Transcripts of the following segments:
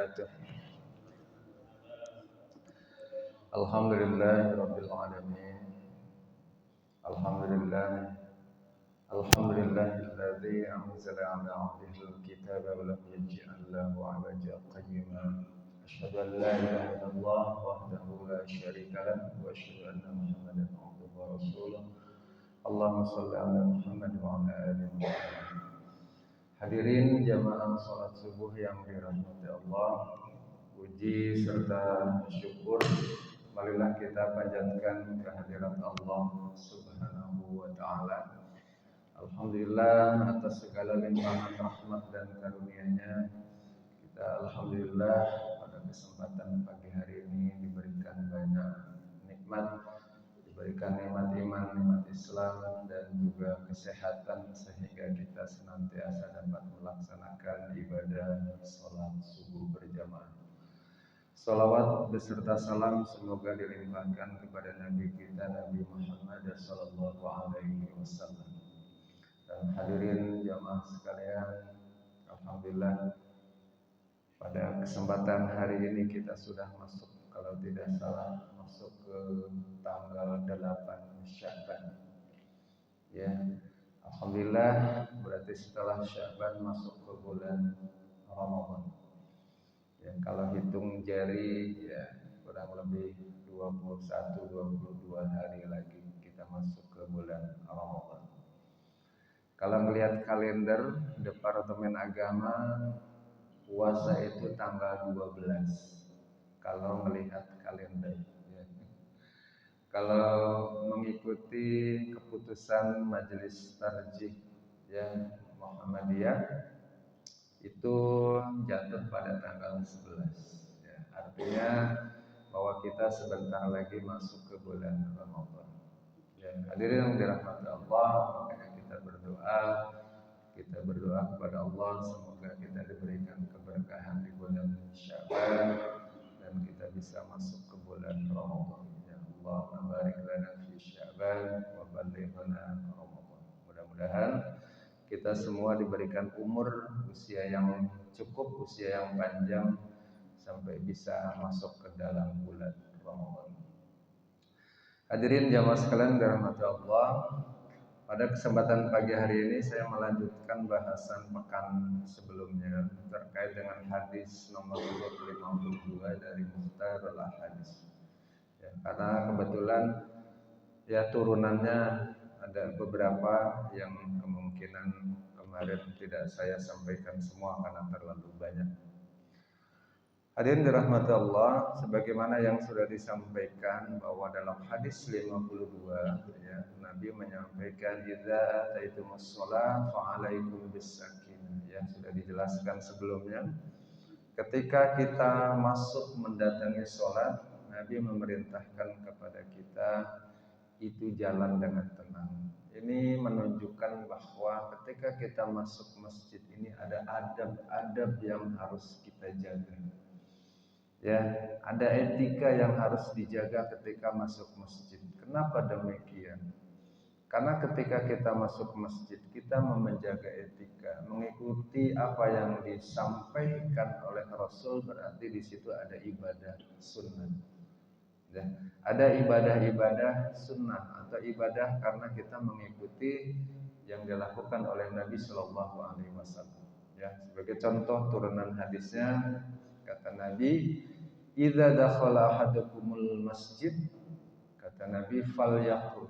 wabarakatuh. Alhamdulillahirabbil alamin. Alhamdulillahilladzi anzala 'ala 'abdihil kitaba wa lam yaj'al lahu 'iwaja qayyima. Asyhadu an la ilaha illallah wahdahu la syarika lahu wa asyhadu anna Muhammadan 'abduhu wa rasuluh. Allahumma shalli 'ala Muhammad wa 'ala ali Muhammad. Hadirin jamaah salat subuh yang dirahmati Allah, puji serta syukur marilah kita panjatkan kehadirat Allah Subhanahu wa taala. Alhamdulillah atas segala limpahan rahmat dan karunia-Nya. Kita alhamdulillah pada kesempatan pagi hari ini diberikan banyak nikmat, diberikan nikmat iman, nikmat Islam, dan juga kesehatan sehingga kita senantiasa dapat melaksanakan ibadah sholat subuh berjamaah. Salawat beserta salam semoga dilimpahkan kepada Nabi kita Nabi Muhammad sallallahu alaihi wasallam. Dan hadirin jamaah sekalian, alhamdulillah pada kesempatan hari ini kita sudah masuk, kalau tidak salah, masuk ke tanggal 8 Sya'ban. Ya, alhamdulillah berarti setelah Sya'ban masuk ke bulan Ramadan. Ya, kalau hitung jari ya kurang lebih 21-22 hari lagi kita masuk ke bulan Ramadan. Kalau melihat kalender Departemen Agama, puasa itu tanggal 12. Kalau melihat kalender ya. Kalau mengikuti keputusan Majelis Tarjih ya Muhammadiyah itu jatuh pada tanggal 11 ya. Artinya bahwa kita sebentar lagi masuk ke bulan Ramadan ya. Hadirin yang dirahmati Allah, makanya kita berdoa kepada Allah semoga kita diberikan keberkahan di bulan Sya'ban dan kita bisa masuk ke bulan Ramadan ya. Allahumma barik lana fi Sya'ban wa ballighna Ramadan. Mudah-mudahan kita semua diberikan umur, usia yang cukup, usia yang panjang sampai bisa masuk ke dalam bulan Ramadan. Hadirin jamaah sekalian dirahmati Allah, pada kesempatan pagi hari ini saya melanjutkan bahasan pekan sebelumnya terkait dengan hadis nomor 52 dari Mukhtar al-Hadis. Ya, karena kebetulan ya turunannya ada beberapa yang kemungkinan kemarin tidak saya sampaikan semua karena terlalu banyak. Hadirin dirahmati Allah, sebagaimana yang sudah disampaikan bahwa dalam hadis 52 ya, Nabi menyampaikan idza ataitumus shalah fa'alaikum bis-sakinah ya, sudah dijelaskan sebelumnya. Ketika kita masuk mendatangi sholat, Nabi memerintahkan kepada kita itu jalan dengan tenang. Ini menunjukkan bahwa ketika kita masuk masjid ini ada adab-adab yang harus kita jaga. Ya, ada etika yang harus dijaga ketika masuk masjid. Kenapa demikian? Karena ketika kita masuk masjid, kita menjaga etika, mengikuti apa yang disampaikan oleh Rasul, berarti di situ ada ibadah sunnah. Ya, ada ibadah-ibadah sunnah atau ibadah karena kita mengikuti yang dilakukan oleh Nabi Shallallahu Alaihi Wasallam. Ya, sebagai contoh turunan hadisnya kata Nabi, "Idza dakhala ahadukumul masjid," kata Nabi, "falyaqul."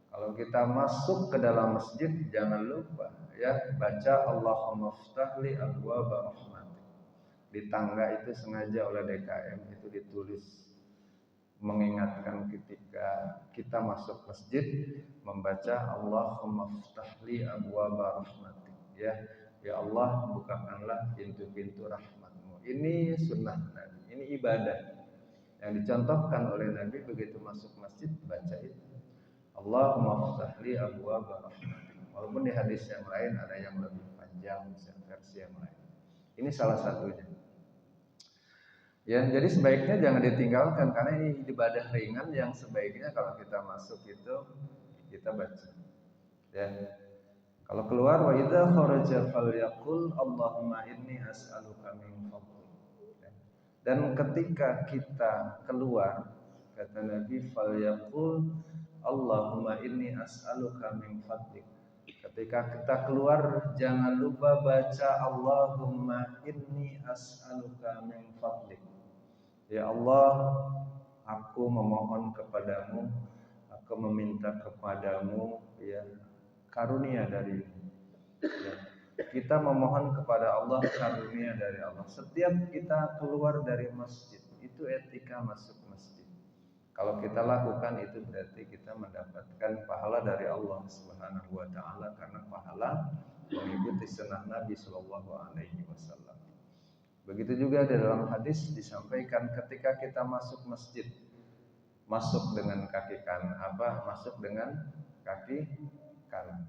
Kalau kita masuk ke dalam masjid, jangan lupa ya baca Allahumma ftahli abwaaba rahmatik. Di tangga itu sengaja oleh DKM itu ditulis mengingatkan ketika kita masuk masjid membaca Allahumma ftahli abwaaba rahmatik ya. Ya Allah, bukakanlah pintu-pintu rahmat-Mu. Ini sunnah Nabi, ini ibadah yang dicontohkan oleh Nabi begitu masuk masjid baca itu. Allahumma ftahli abwaaba rahmatik. Walaupun di hadis yang lain ada yang lebih panjang, versi yang lain. Ini salah satunya. Ya, jadi sebaiknya jangan ditinggalkan karena ini ibadah ringan yang sebaiknya kalau kita masuk itu kita baca. Ya. Kalau keluar wa idza kharaja falyaqul Allahumma inni as'aluka min fadlik. Ya. Dan ketika kita keluar, kata Nabi, falyaqul Allahumma inni as'aluka min fadlik. Ketika kita keluar, jangan lupa baca Allahumma inni as'aluka min fadlik. Ya Allah, aku memohon kepadamu, aku meminta kepadamu ya karunia darimu. Ya. Kita memohon kepada Allah karunia dari Allah. Setiap kita keluar dari masjid, itu etika masuk masjid. Kalau kita lakukan itu berarti kita mendapatkan pahala dari Allah Subhanahu wa taala karena pahala mengikuti sunnah Nabi sallallahu alaihi wasallam. Begitu juga di dalam hadis disampaikan ketika kita masuk masjid, masuk dengan kaki kanan, masuk dengan kaki kanan.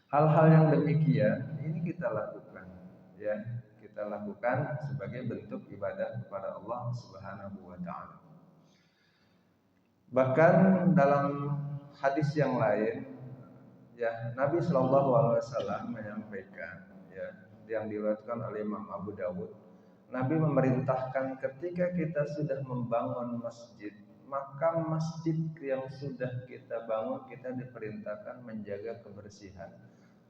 Hal-hal yang demikian ini kita lakukan, ya, kita lakukan sebagai bentuk ibadah kepada Allah Subhanahu wa taala. Bahkan dalam hadis yang lain, ya, Nabi Shallallahu alaihi wasallam menyampaikan, ya, yang diriwayatkan oleh Imam Abu Dawud, Nabi memerintahkan ketika kita sudah membangun masjid, maka masjid yang sudah kita bangun kita diperintahkan menjaga kebersihan.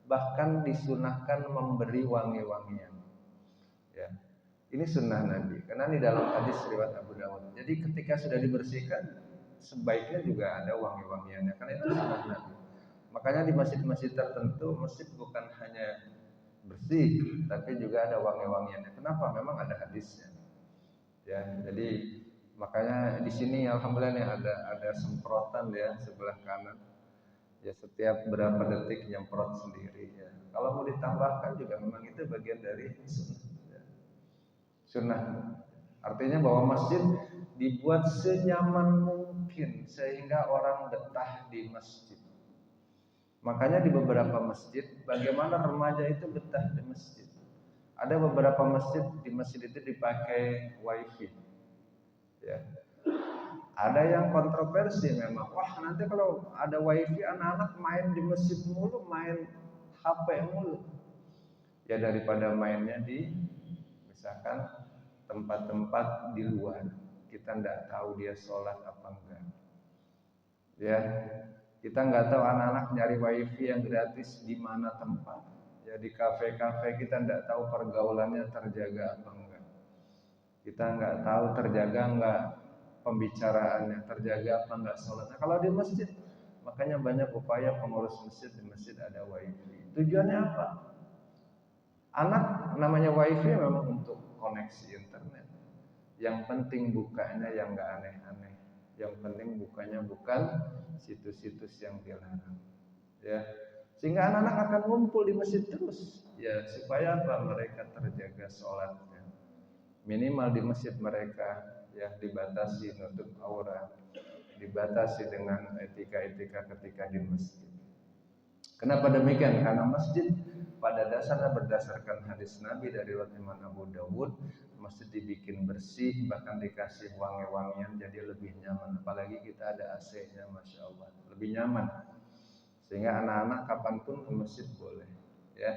Bahkan disunahkan memberi wangi-wangian. Ya. Ini sunnah Nabi. Karena di dalam hadis riwayat Abu Dawud. Jadi ketika sudah dibersihkan, sebaiknya juga ada wangi-wangiannya. Karena itu sunnah Nabi. Makanya di masjid-masjid tertentu, masjid bukan hanya bersih, tapi juga ada wangi-wangiannya. Kenapa? Memang ada hadisnya. Ya, jadi makanya di sini alhamdulillah nih ada semprotan ya sebelah kanan. Ya setiap berapa detik nyemprot sendiri ya. Kalau mau ditambahkan juga memang itu bagian dari sunnah. Ya. Sunnah. Artinya bahwa masjid dibuat senyaman mungkin sehingga orang betah di masjid. Makanya di beberapa masjid, bagaimana remaja itu betah di masjid. Ada beberapa masjid, di masjid itu dipakai wifi. Ya. Ada yang kontroversi memang. Wah, nanti kalau ada wifi anak-anak main di masjid mulu, main HP mulu. Ya daripada mainnya di misalkan tempat-tempat di luar, kita nggak tahu dia sholat apa enggak. Ya, kita nggak tahu anak-anak nyari wifi yang gratis di mana tempat. Ya di kafe-kafe kita nggak tahu pergaulannya terjaga apa enggak. Kita nggak tahu terjaga enggak pembicaraannya, terjaga apa enggak sholatnya. Kalau di masjid, makanya banyak upaya pengurus masjid di masjid ada wifi. Tujuannya apa? Anak namanya wifi memang untuk koneksi internet. Yang penting bukanya yang enggak aneh-aneh. Yang penting bukanya bukan situs-situs yang dilarang. Ya, sehingga anak-anak akan ngumpul di masjid terus. Ya, supaya apa? Mereka terjaga sholatnya. Minimal di masjid mereka ya dibatasi nutup aurat, dibatasi dengan etika-etika ketika di masjid. Kenapa demikian? Karena masjid pada dasarnya berdasarkan hadis Nabi dari riwayat Imam Abu Dawud, masjid dibikin bersih, bahkan dikasih wangi-wangian jadi lebih nyaman. Apalagi kita ada AC-nya, masya Allah, lebih nyaman. Sehingga anak-anak kapanpun ke masjid boleh, ya.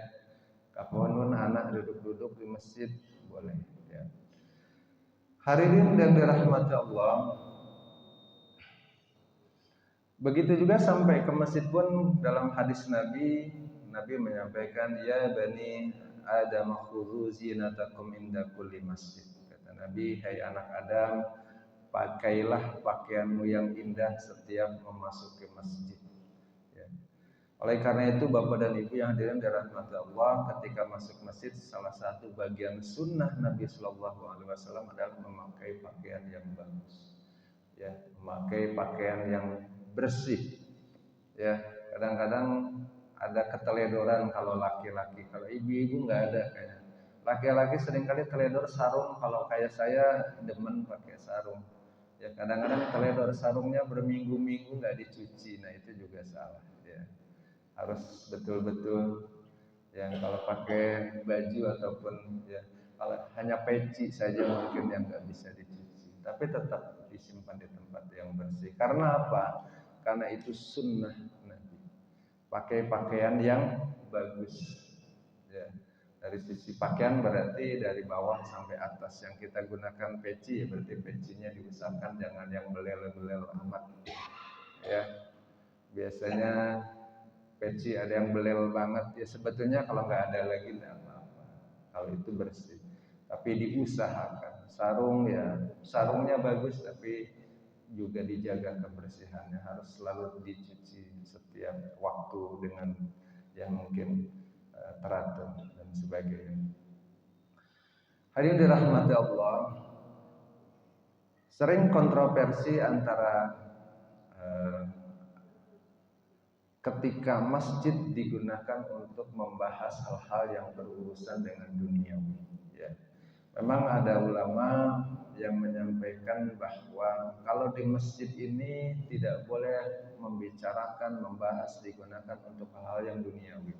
Kapanpun anak duduk-duduk di masjid boleh, ya. Hadirin dan dirahmati Allah. Begitu juga sampai ke masjid pun dalam hadis Nabi menyampaikan ya bani Adam khudhu zinatakum inda kulli masjid. Kata Nabi, hai anak Adam, pakailah pakaianmu yang indah setiap memasuki masjid. Ya. Oleh karena itu Bapak dan Ibu yang hadirin dirahmati Allah, ketika masuk masjid salah satu bagian sunnah Nabi Shallallahu Alaihi Wasallam adalah memakai pakaian yang bagus, ya, memakai pakaian yang bersih. Ya, kadang-kadang ada keteledoran kalau laki-laki, kalau ibu-ibu nggak ada kayaknya. Laki-laki seringkali teledor sarung, kalau kayak saya demen pakai sarung. Ya kadang-kadang teledor sarungnya berminggu-minggu nggak dicuci, nah itu juga salah. Ya. Harus betul-betul yang kalau pakai baju ataupun ya kalau hanya peci saja mungkin yang nggak bisa dicuci, tapi tetap disimpan di tempat yang bersih. Karena apa? Karena itu sunnah Nabi. Pakai pakaian yang bagus, ya. Dari sisi pakaian berarti dari bawah sampai atas. Yang kita gunakan peci, berarti pecinya diusahakan jangan yang belel-belel amat. Ya, biasanya peci ada yang belel banget. Ya sebetulnya kalau nggak ada lagi nggak apa-apa. Kalau itu bersih. Tapi diusahakan. Sarung ya, sarungnya bagus tapi juga dijaga kebersihannya. Harus selalu dicuci setiap waktu dengan yang mungkin teratur dan sebagainya. Hadirin dirahmati Allah, sering kontroversi antara ketika masjid digunakan untuk membahas hal-hal yang berurusan dengan dunia. Ya. Memang ada ulama yang menyampaikan bahwa kalau di masjid ini tidak boleh membicarakan, membahas, digunakan untuk hal-hal yang duniawi.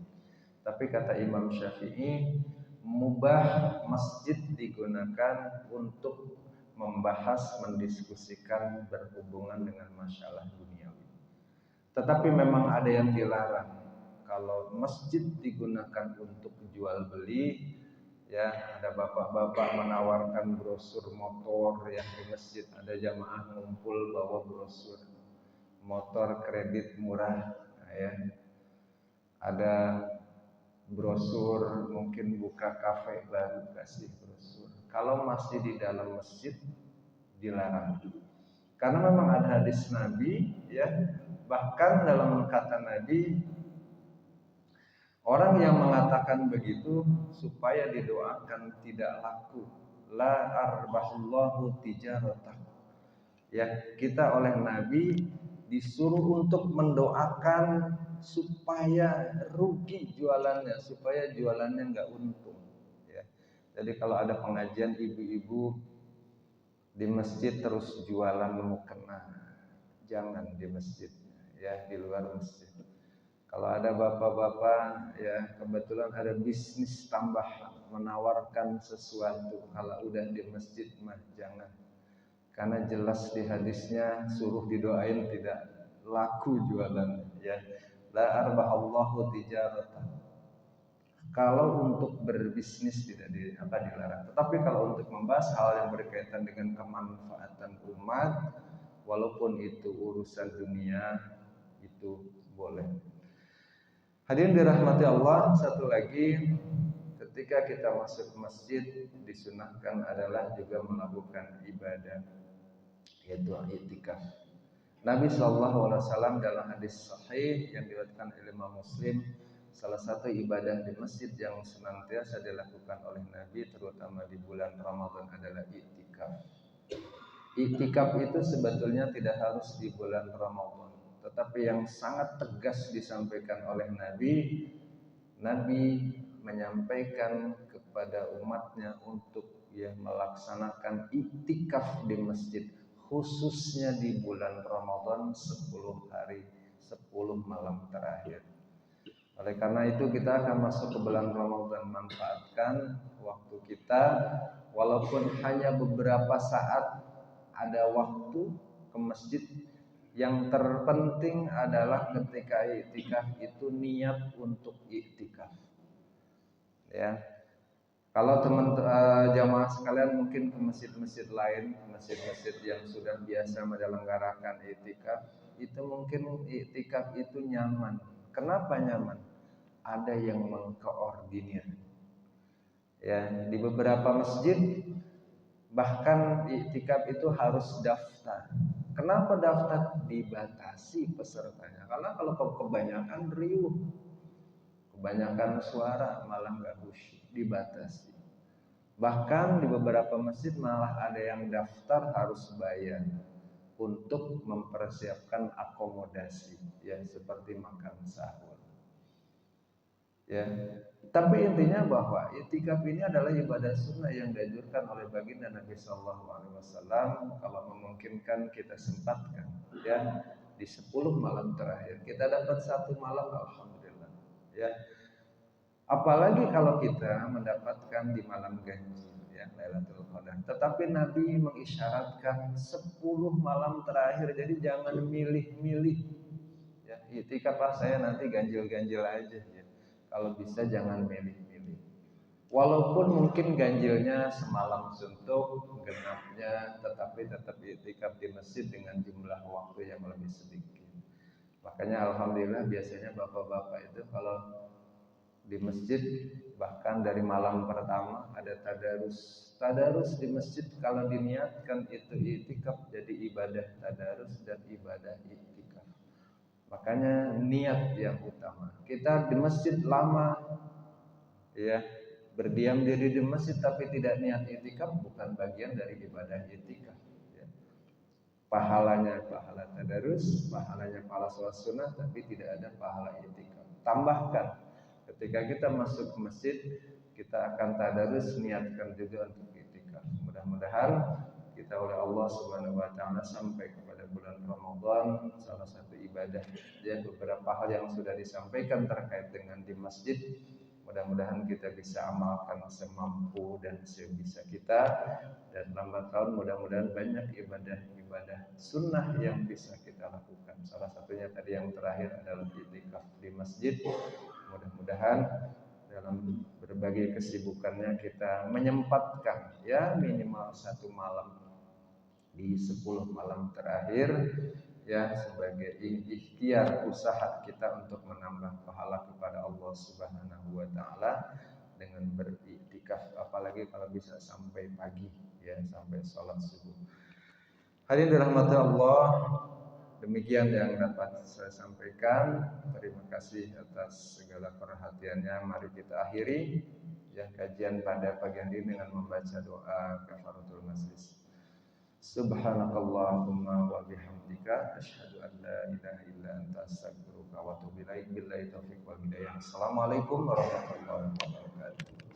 Tapi kata Imam Syafi'i, mubah masjid digunakan untuk membahas, mendiskusikan berhubungan dengan masalah duniawi. Tetapi memang ada yang dilarang. Kalau masjid digunakan untuk jual beli, ya ada bapak-bapak menawarkan brosur motor yang di masjid, ada jamaah ngumpul bawa brosur motor kredit murah, ya. Ada brosur mungkin buka kafe baru kasih brosur. Kalau masih di dalam masjid dilarang. Karena memang ada hadis Nabi, ya, bahkan dalam kata Nabi, orang yang mengatakan begitu supaya didoakan tidak laku. La arbahullahu tijaratah. Ya, kita oleh Nabi disuruh untuk mendoakan supaya rugi jualannya, supaya jualannya nggak untung. Ya. Jadi kalau ada pengajian ibu-ibu di masjid terus jualan mukena, jangan di masjid, ya di luar masjid. Kalau ada bapak-bapak, ya kebetulan ada bisnis tambah menawarkan sesuatu, kalau udah di masjid mah jangan. Karena jelas di hadisnya suruh didoain tidak laku jualan, ya. La arbahallahu tijaratan. Kalau untuk berbisnis tidak dilarang. Tetapi kalau untuk membahas hal yang berkaitan dengan kemanfaatan umat, walaupun itu urusan dunia, itu boleh. Hadirin dirahmati Allah, satu lagi, ketika kita masuk masjid disunahkan adalah juga melakukan ibadah, yaitu i'tikaf. Nabi SAW dalam hadis sahih yang diriwayatkan oleh Imam Muslim, salah satu ibadah di masjid yang senantiasa dilakukan oleh Nabi terutama di bulan Ramadan adalah i'tikaf. I'tikaf itu sebetulnya tidak harus di bulan Ramadan, tetapi yang sangat tegas disampaikan oleh Nabi menyampaikan kepada umatnya untuk melaksanakan i'tikaf di masjid, khususnya di bulan Ramadan 10 hari 10 malam terakhir. Oleh karena itu kita akan masuk ke bulan Ramadan, manfaatkan waktu kita, walaupun hanya beberapa saat ada waktu ke masjid. Yang terpenting adalah ketika i'tikaf itu niat untuk i'tikaf. Ya. Kalau jamaah sekalian mungkin ke masjid-masjid lain, masjid-masjid yang sudah biasa menyelenggarakan i'tikaf, itu mungkin i'tikaf itu nyaman. Kenapa nyaman? Ada yang mengkoordinir. Ya, di beberapa masjid bahkan i'tikaf itu harus daftar. Kenapa daftar? Dibatasi pesertanya. Karena kalau kebanyakan riuh, kebanyakan suara malah nggak khusyuk, dibatasi. Bahkan di beberapa masjid malah ada yang daftar harus bayar untuk mempersiapkan akomodasi, ya seperti makan sahur. Ya, tapi intinya bahwa i'tikaf ini adalah ibadah sunnah yang dianjurkan oleh baginda Nabi Sallallahu Alaihi Wasallam. Kalau memungkinkan kita sempatkan, ya di 10 malam terakhir kita dapat 1 malam, alhamdulillah. Ya, apalagi kalau kita mendapatkan di malam ganjil, ya Lailatul Qadar. Tetapi Nabi mengisyaratkan 10 malam terakhir, jadi jangan milih-milih. Ya, i'tikaf saya nanti ganjil-ganjil aja. Ya. Kalau bisa jangan milih-milih. Walaupun mungkin ganjilnya semalam suntuk, genapnya, tetapi tetap iktikaf di masjid dengan jumlah waktu yang lebih sedikit. Makanya alhamdulillah biasanya bapak-bapak itu kalau di masjid bahkan dari malam pertama ada tadarus. Tadarus di masjid kalau diniatkan itu iktikaf jadi ibadah tadarus dan ibadah iktikaf. Makanya niat yang utama. Kita di masjid lama ya, berdiam diri di masjid tapi tidak niat itikaf bukan bagian dari ibadah itikaf ya. Pahalanya pahala tadarus, pahalanya pahala sholat sunnah, tapi tidak ada pahala itikaf. Tambahkan ketika kita masuk ke masjid kita akan tadarus, niatkan juga untuk itikaf. Mudah-mudahan kita oleh Allah Subhanahu wa taala sampai kepada bulan Ramadan, salah satu ibadah ya, beberapa hal yang sudah disampaikan terkait dengan di masjid mudah-mudahan kita bisa amalkan semampu dan sebisa kita, dan lambat tahun mudah-mudahan banyak ibadah-ibadah sunnah yang bisa kita lakukan. Salah satunya tadi yang terakhir adalah itikaf di masjid. Mudah-mudahan dalam berbagai kesibukannya kita menyempatkan ya minimal 1 malam di 10 malam terakhir ya sebagai ikhtiar usaha kita untuk menambah pahala kepada Allah Subhanahu wa taala dengan beriktikaf, apalagi kalau bisa sampai pagi ya, sampai sholat subuh. Hadirin dirahmati Allah, demikian yang dapat saya sampaikan. Terima kasih atas segala perhatiannya. Mari kita akhiri ya kajian pada pagi hari ini dengan membaca doa kafaratul majlis. Subhanakallahumma wa bihamdika asyhadu an la ilaha illa anta astaghfiruka wa atubu ilaik. Billahi taufiq wal hidayah. Assalamualaikum warahmatullahi wabarakatuh.